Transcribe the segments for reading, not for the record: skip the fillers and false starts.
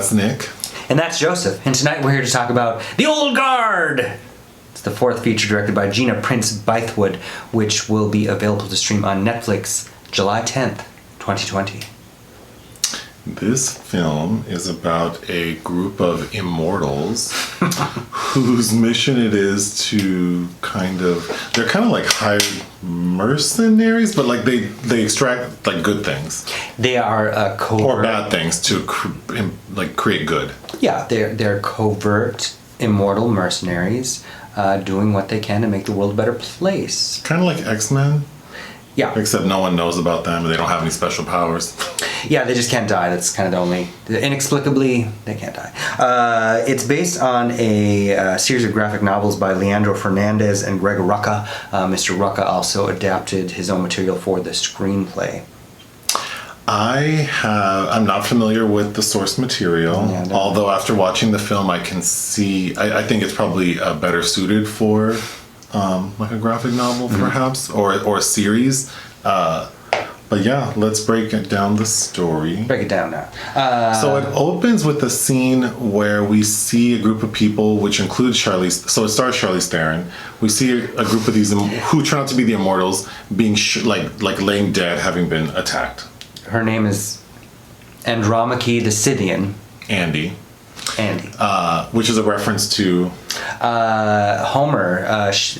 That's Nick. And that's Joseph. And tonight we're here to talk about The Old Guard. It's the fourth feature directed by Gina Prince-Bythewood, which will be available to stream on Netflix July 10th, 2020. This film is about a group of immortals whose mission it is to they're kind of like hired mercenaries, but like they extract like good things. They are covert. Or bad things to create good. Yeah, they're covert, immortal mercenaries doing what they can to make the world a better place. Kind of like X-Men. Yeah. Except no one knows about them and they don't have any special powers. Yeah, they just can't die. That's kind of the only... Inexplicably, they can't die. It's based on a series of graphic novels by Leandro Fernandez and Greg Rucka. Mr. Rucka also adapted his own material for the screenplay. I'm not familiar with the source material, although after watching the film I can see... I think it's probably better suited for... like a graphic novel, perhaps, or a series. But yeah, let's break it down the story. Break it down now. So it opens with a scene where we see a group of people, which includes Charlize. So it stars Charlize Theron. We see a group of these who turn out to be the immortals being laying dead, having been attacked. Her name is Andromache the Scythian. Andy. Which is a reference to Homer.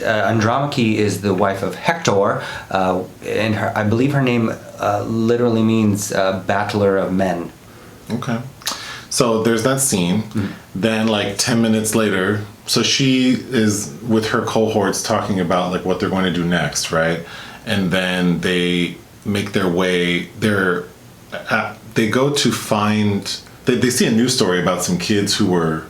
Andromache is the wife of Hector, and I believe her name literally means battler of men. Okay. So there's that scene. Then like 10 minutes later, so she is with her cohorts talking about like what they're going to do next, right? And then they make their way they go to find... They see a news story about some kids who were...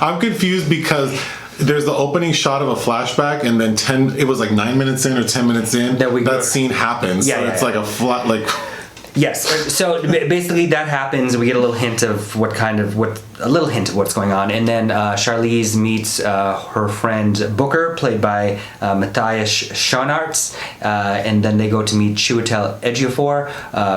I'm confused because there's the opening shot of a flashback and then it was like 9 minutes in or 10 minutes in, that scene happens. Yeah, so it's like a flat... like. Yes. So basically that happens. We get a little hint of what's going on. And then Charlize meets her friend Booker, played by Matthias Schoenaerts. And then they go to meet Chiwetel Ejiofor,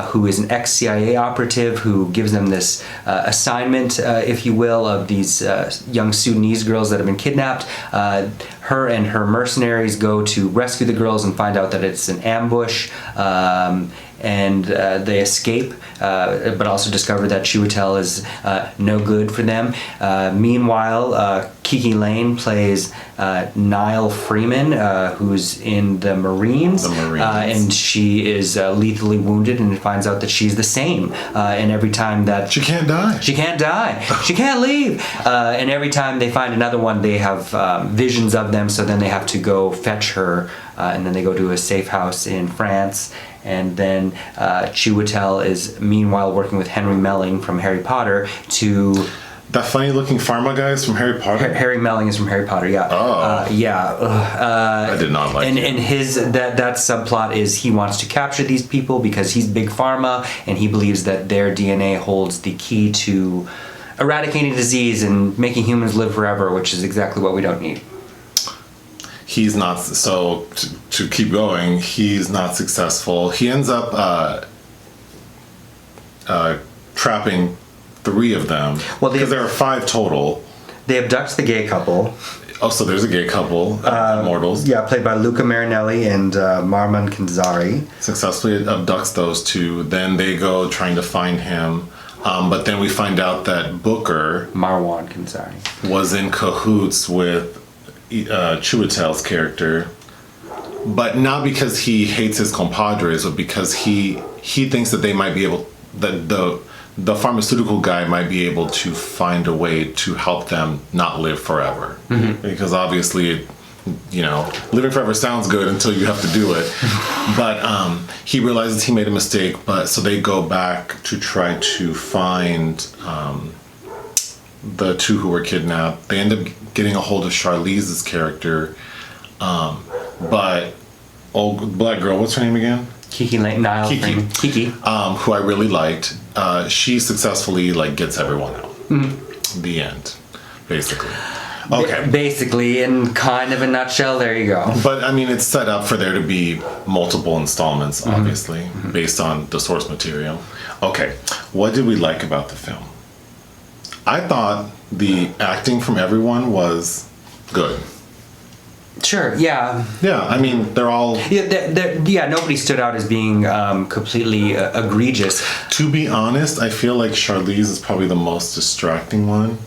who is an ex-CIA operative who gives them this assignment, if you will, of these young Sudanese girls that have been kidnapped. Her and her mercenaries go to rescue the girls and find out that it's an ambush. And they escape, but also discover that Chiwetel is no good for them. Meanwhile, KiKi Layne plays Nile Freeman, who's in the Marines. And she is lethally wounded and finds out that she's the same. And every time that... She can't die. She can't leave. And every time they find another one, they have visions of them, so then they have to go fetch her. And then they go to a safe house in France. And then Chiwetel is meanwhile working with Henry Melling from Harry Potter to... That funny-looking pharma guy is from Harry Potter? Harry Melling is from Harry Potter, yeah. Oh. I did not like it. And his that subplot is he wants to capture these people because he's big pharma, and he believes that their DNA holds the key to eradicating disease and making humans live forever, which is exactly what we don't need. He's not, so to keep going, he's not successful. He ends up trapping 3 of them, because there are 5 total. They abduct the gay couple. Oh, so there's a gay couple, immortals. Yeah, played by Luca Marinelli and Marwan Kenzari. Successfully abducts those 2. Then they go trying to find him. But then we find out that Booker... Marwan Kenzari. ...was in cahoots with Chiwetel's character, but not because he hates his compadres, but because he thinks that they might be able, that the pharmaceutical guy might be able to find a way to help them not live forever. Because obviously, living forever sounds good until you have to do it. But he realizes he made a mistake, so they go back to try to find the 2 who were kidnapped. They end up getting a hold of Charlize's character, but black girl, what's her name again? KiKi Layne, Nile Freeman. KiKi, who I really liked. She successfully gets everyone out. The end, basically. Okay. Basically, in kind of a nutshell, there you go. But I mean, it's set up for there to be multiple installments, obviously, based on the source material. Okay, what did we like about the film? I thought the acting from everyone was good. Sure, yeah. Yeah, I mean, they're all... Yeah, nobody stood out as being completely egregious. To be honest, I feel like Charlize is probably the most distracting one.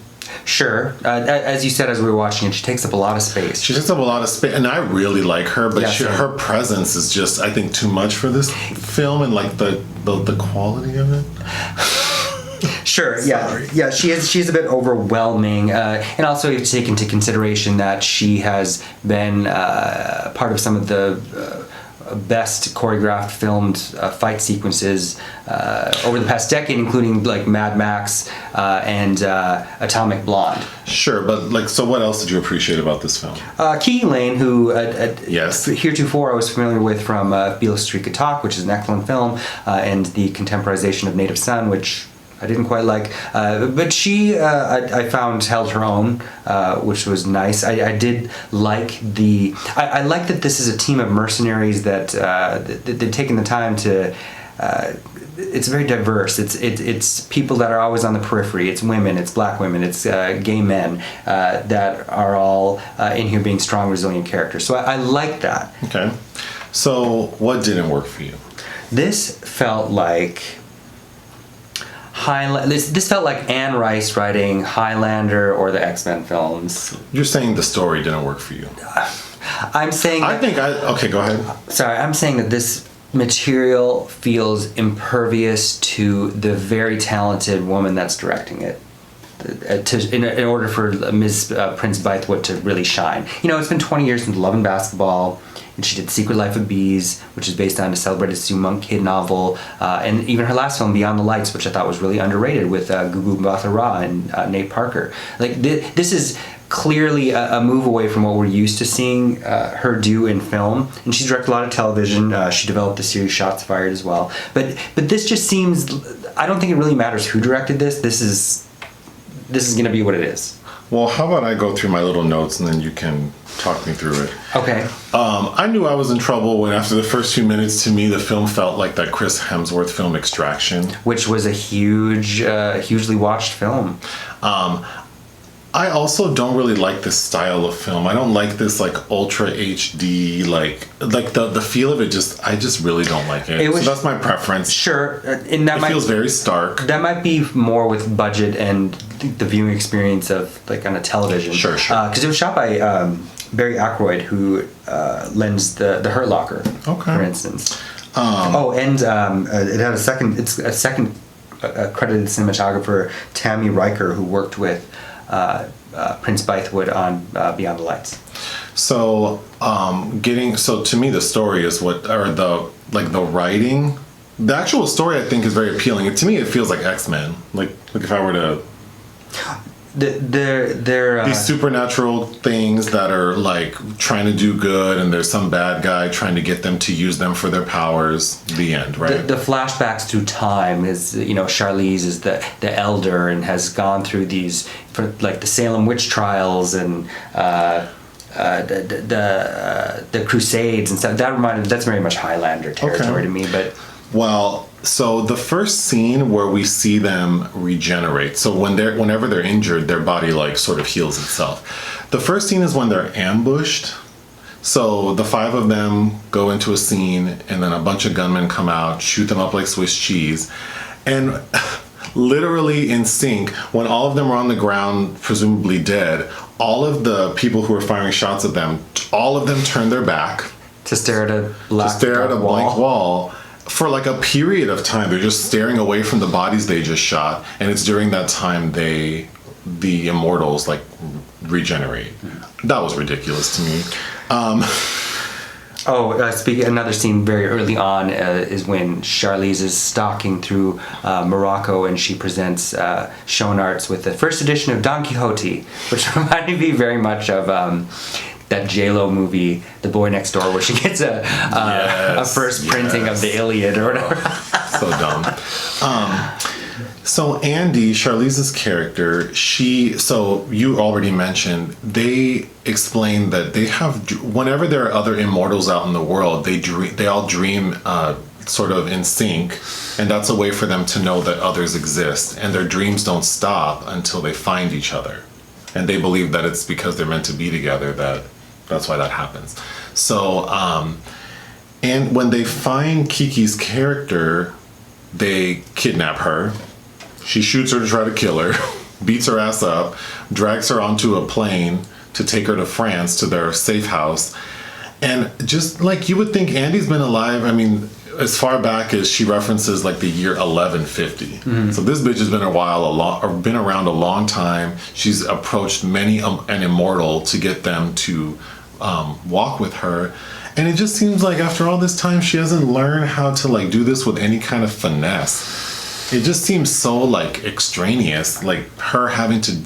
Sure. As you said, as we were watching it, she takes up a lot of space. She takes up a lot of space, and I really like her, but her presence is just, I think, too much for this film, and like the quality of it. Sure, yeah, she's a bit overwhelming, and also you have to take into consideration that she has been part of some of the best choreographed filmed fight sequences over the past decade, including like Mad Max and Atomic Blonde. Sure, but like, so what else did you appreciate about this film? KiKi Layne, who yes, heretofore I was familiar with from Beale Street Could Talk, which is an excellent film, and the contemporization of Native Son, which I didn't quite like, but she, I found, held her own, which was nice. I did like I like that this is a team of mercenaries that they've taken the time to. It's very diverse. It's people that are always on the periphery. It's women. It's black women. It's gay men that are all in here being strong, resilient characters. So I like that. Okay. So what didn't work for you? This felt like. This felt like Anne Rice writing Highlander or the X-Men films. You're saying the story didn't work for you. I'm saying... Okay, go ahead. Sorry, I'm saying that this material feels impervious to the very talented woman that's directing it. In order for Ms. Prince-Bythewood to really shine. You know, it's been 20 years since Love and Basketball, and she did Secret Life of Bees, which is based on a celebrated Sue Monk kid novel, and even her last film, Beyond the Lights, which I thought was really underrated with Gugu Mbatha-Raw and Nate Parker. Like, this is clearly a move away from what we're used to seeing her do in film, and she's directed a lot of television. She developed the series Shots Fired as well. But this just seems... I don't think it really matters who directed this. This is going to be what it is. Well, how about I go through my little notes and then you can talk me through it. Okay. I knew I was in trouble when after the first few minutes, to me, the film felt like that Chris Hemsworth film Extraction. Which was a hugely watched film. I also don't really like this style of film. I don't like this like ultra HD, like the feel of it. I just really don't like it. So that's my preference. Sure, and that feels very stark. That might be more with budget and the viewing experience of like on a television. Sure. Because it was shot by Barry Ackroyd, who lends the Hurt Locker, for instance. And it had a second. It's a second credited cinematographer, Tammy Riker, who worked with. Prince-Bythewood on Beyond the Lights. So, to me, the story is the writing. The actual story, I think, is very appealing. To me, it feels like X-Men. Like if I were to... these supernatural things that are like trying to do good, and there's some bad guy trying to get them to use them for their powers. The end, right? The flashbacks through time is, Charlize is the elder and has gone through these, like the Salem witch trials and the Crusades and stuff. That's very much Highlander territory to me, but. Well, so the first scene where we see them regenerate, so whenever they're injured, their body like sort of heals itself. The first scene is when they're ambushed. So the five of them go into a scene, and then a bunch of gunmen come out, shoot them up like Swiss cheese, and literally in sync, when all of them are on the ground, presumably dead, all of the people who are firing shots at them, all of them turn their back to stare at a blank wall. For like a period of time, they're just staring away from the bodies they just shot, and it's during that time the immortals regenerate. That was ridiculous to me. Another scene very early on is when Charlize is stalking through Morocco, and she presents Schoenaerts with the first edition of Don Quixote, which reminded me very much of that J-Lo movie, The Boy Next Door, where she gets a first printing of the Iliad or whatever. So dumb. So Andy, Charlize's character, so you already mentioned, they explain that they have, whenever there are other immortals out in the world, they all dream sort of in sync, and that's a way for them to know that others exist, and their dreams don't stop until they find each other. And they believe that it's because they're meant to be together that's why that happens. So, and when they find KiKi's character, they kidnap her. She shoots her to try to kill her, beats her ass up, drags her onto a plane to take her to France to their safe house. And just like you would think Andy's been alive, I mean, as far back as she references like the year 1150. Mm-hmm. So this bitch has been been around a long time. She's approached many an immortal to get them to walk with her. And it just seems like after all this time, she hasn't learned how to like do this with any kind of finesse. It just seems so like extraneous, like her having to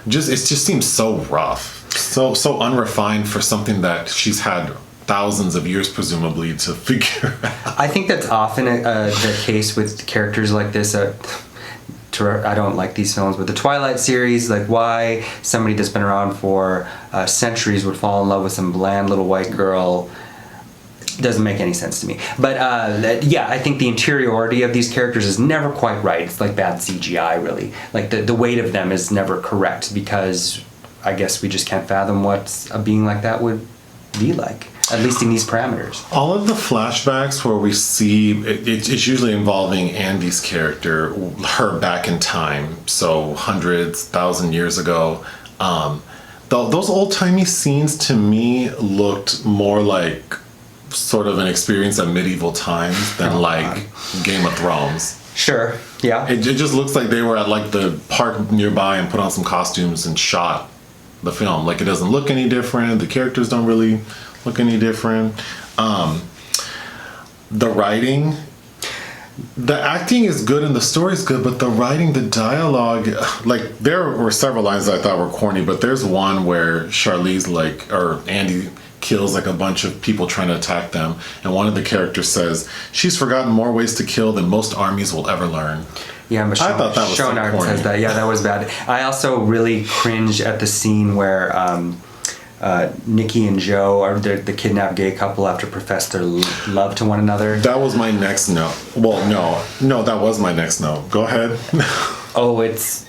it just seems so rough, so unrefined for something that she's had thousands of years presumably to figure out. I think that's often the case with characters like this. I don't like these films, but the Twilight series, like why somebody that's been around for centuries would fall in love with some bland little white girl doesn't make any sense to me. But yeah, I think the interiority of these characters is never quite right. It's like bad CGI, really. Like the weight of them is never correct because I guess we just can't fathom what a being like that would be like. At least in these parameters. All of the flashbacks where we see, it's usually involving Andy's character, her back in time, so hundreds, 1,000 years ago. Those old-timey scenes to me looked more like sort of an experience at medieval times than like Game of Thrones. Sure, yeah. It just looks like they were at like the park nearby and put on some costumes and shot the film. Like it doesn't look any different. The characters don't really look any different. The writing, the acting is good and the story is good, but the writing, the dialogue, like there were several lines that I thought were corny, but there's one where Charlize or Andy kills like a bunch of people trying to attack them, and one of the characters says she's forgotten more ways to kill than most armies will ever learn. Yeah, but I thought that was Schoenaerts says that. Yeah, that was bad. I also really cringe at the scene where Nicky and Joe are the kidnapped gay couple after profess their love to one another. That was my next note. Well, no, that was my next note. Go ahead. Oh, it's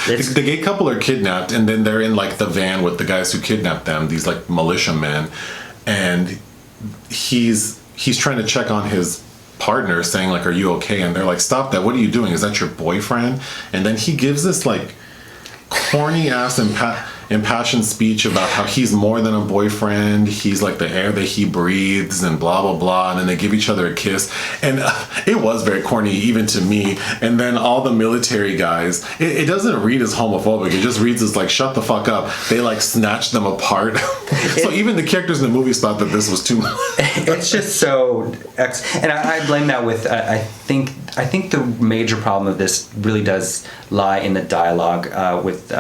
the gay couple are kidnapped, and then they're in like the van with the guys who kidnapped them, these like militiamen, and he's trying to check on his partner, saying like, "Are you okay?" And they're like, "Stop that! What are you doing? Is that your boyfriend?" And then he gives this like corny ass impassioned speech about how he's more than a boyfriend, he's like the air that he breathes and blah blah blah, and then they give each other a kiss, and it was very corny even to me. And then all the military guys, it doesn't read as homophobic, it just reads as like, shut the fuck up. They like snatch them apart. So even the characters in the movies thought that this was too much. It's just so and I blame that with I think the major problem of this really does lie in the dialogue with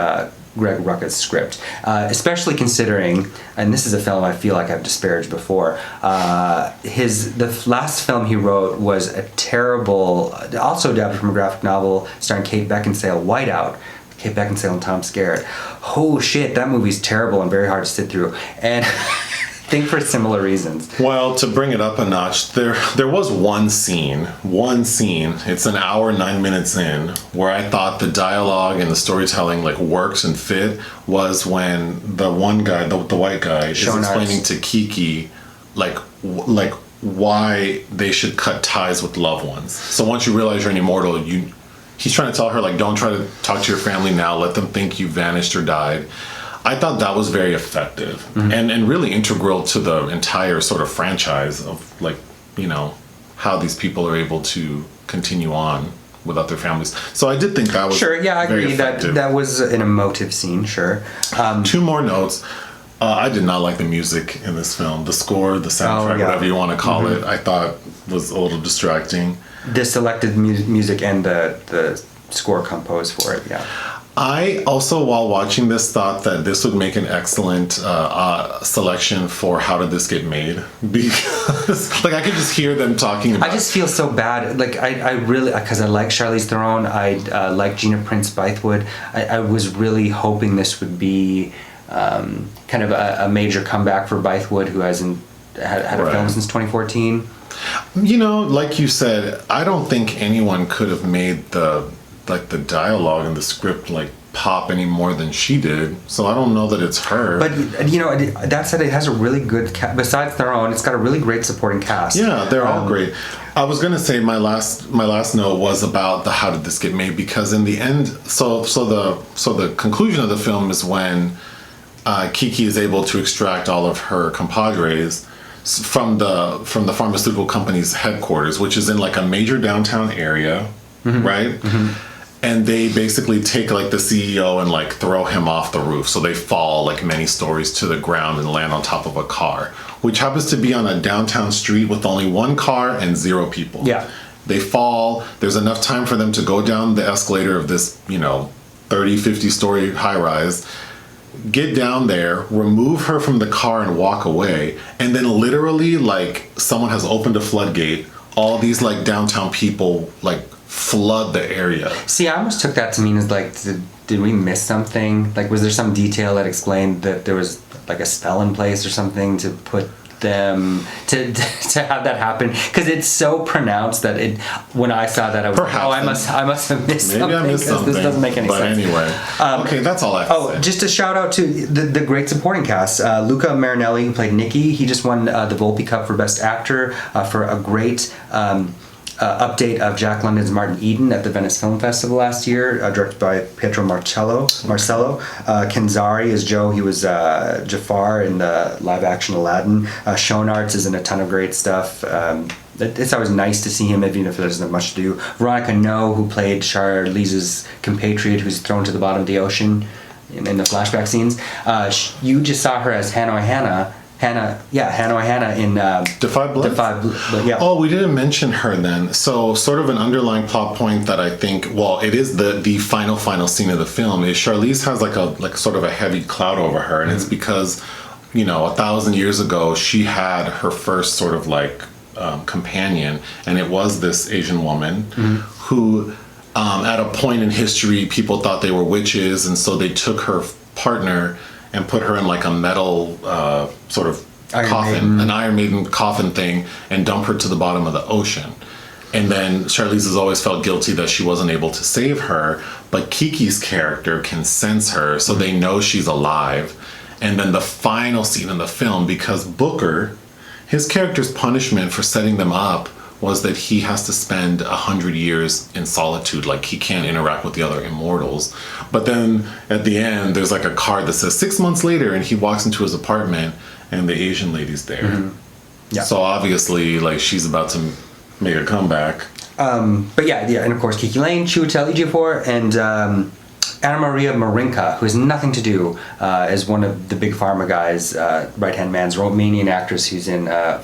Greg Rucka's script, especially considering, and this is a film I feel like I've disparaged before, the last film he wrote was a terrible, also adapted from a graphic novel starring Kate Beckinsale, Whiteout. Kate Beckinsale and Tom Skerritt. Oh shit, that movie's terrible and very hard to sit through. And I think for similar reasons. Well, to bring it up a notch, there was one scene, it's an hour, 9 minutes in, where I thought the dialogue and the storytelling like worked and fit, was when the one guy, the white guy, is explaining to KiKi like why they should cut ties with loved ones. So once you realize you're an immortal, he's trying to tell her like, don't try to talk to your family now, let them think you vanished or died. I thought that was very effective, mm-hmm. and really integral to the entire sort of franchise of like, you know, how these people are able to continue on without their families. So I did think that was sure. Yeah, I agree effective. that was an emotive scene. Sure. Two more notes. I did not like the music in this film. The score, the soundtrack, whatever you want to call mm-hmm. it, I thought was a little distracting. The selected music and the score composed for it. Yeah. I also, while watching this, thought that this would make an excellent selection for How Did This Get Made? Because, like, I could just hear them talking about... I just feel so bad. Like, I really... Because I like Charlize Theron. I like Gina Prince-Bythewood. I was really hoping this would be kind of a major comeback for Bythewood, who hasn't had a film since 2014. You know, like you said, I don't think anyone could have made the dialogue and the script like pop any more than she did. So I don't know that it's her. But you know, that said, it has a really good besides Theron, it's got a really great supporting cast. Yeah, they're all great. I was gonna say my last note was about the How Did This Get Made, because in the end, so the conclusion of the film is when KiKi is able to extract all of her compadres from the pharmaceutical company's headquarters, which is in like a major downtown area, right? Mm-hmm. And they basically take like the CEO and like throw him off the roof. So they fall like many stories to the ground and land on top of a car, which happens to be on a downtown street with only one car and 0 people. Yeah. They fall. There's enough time for them to go down the escalator of this, 30, 50 story high rise, get down there, remove her from the car and walk away. And then literally like someone has opened a floodgate. All these like downtown people like flood the area. See, I almost took that to mean as like, did we miss something? Like, was there some detail that explained that there was like a spell in place or something to put them to have that happen? Because it's so pronounced that when I saw that, I was perhaps like, I must have missed something. Maybe I missed something. This doesn't make any sense. But anyway, okay, that's all I have to say. Just a shout out to the great supporting cast. Luca Marinelli, who played Nicky, he just won the Volpe Cup for Best Actor for a great update of Jack London's Martin Eden at the Venice Film Festival last year, directed by Pietro Marcello. Kenzari is Joe. He was Jafar in the live-action Aladdin. Schoenaerts is in a ton of great stuff. It's always nice to see him, even if there's not much to do. Veronica Ngo, who played Charlize's compatriot, who's thrown to the bottom of the ocean in the flashback scenes. You just saw her as Hannah in Defy Blood? Yeah. Oh, we didn't mention her then. So sort of an underlying plot point that I think, well, it is the final scene of the film, is Charlize has like sort of a heavy cloud over her, and it's because 1,000 years ago she had her first sort of like companion, and it was this Asian woman who at a point in history people thought they were witches, and so they took her partner and put her in like a metal sort of an Iron Maiden coffin thing, and dump her to the bottom of the ocean. And then Charlize has always felt guilty that she wasn't able to save her, but KiKi's character can sense her, so they know she's alive. And then the final scene in the film, because Booker, his character's punishment for setting them up was that he has to spend 100 years in solitude, like he can't interact with the other immortals. But then at the end, there's like a card that says 6 months later, and he walks into his apartment, and the Asian lady's there. Yeah. So obviously, like, she's about to make a comeback. But yeah, and of course KiKi, Layne, Chiwetel Ejiofor, and Anna Maria Marinka, who has nothing to do as one of the big pharma guys, right-hand man's Romanian actress who's in a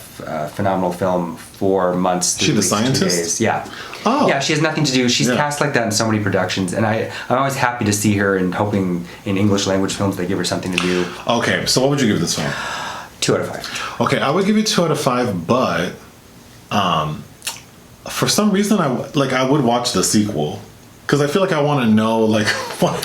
phenomenal film 4 months. She the scientist? 2 days. Yeah. Oh. Yeah, she has nothing to do. She's cast like that in so many productions, and I'm always happy to see her, and hoping in English language films they give her something to do. Okay, so what would you give this film? 2 out of 5. Okay, I would give it 2 out of 5, but for some reason I would watch the sequel. Because I feel like I want to know, like, what.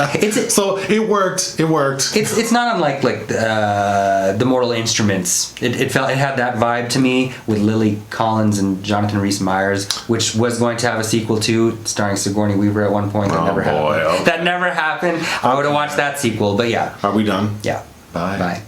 So it worked. It's not unlike like the Mortal Instruments. It had that vibe to me with Lily Collins and Jonathan Rhys-Meyers, which was going to have a sequel to, starring Sigourney Weaver at one point. That never happened. Okay. That never happened. I would have watched that sequel, but yeah. Are we done? Yeah. Bye. Bye.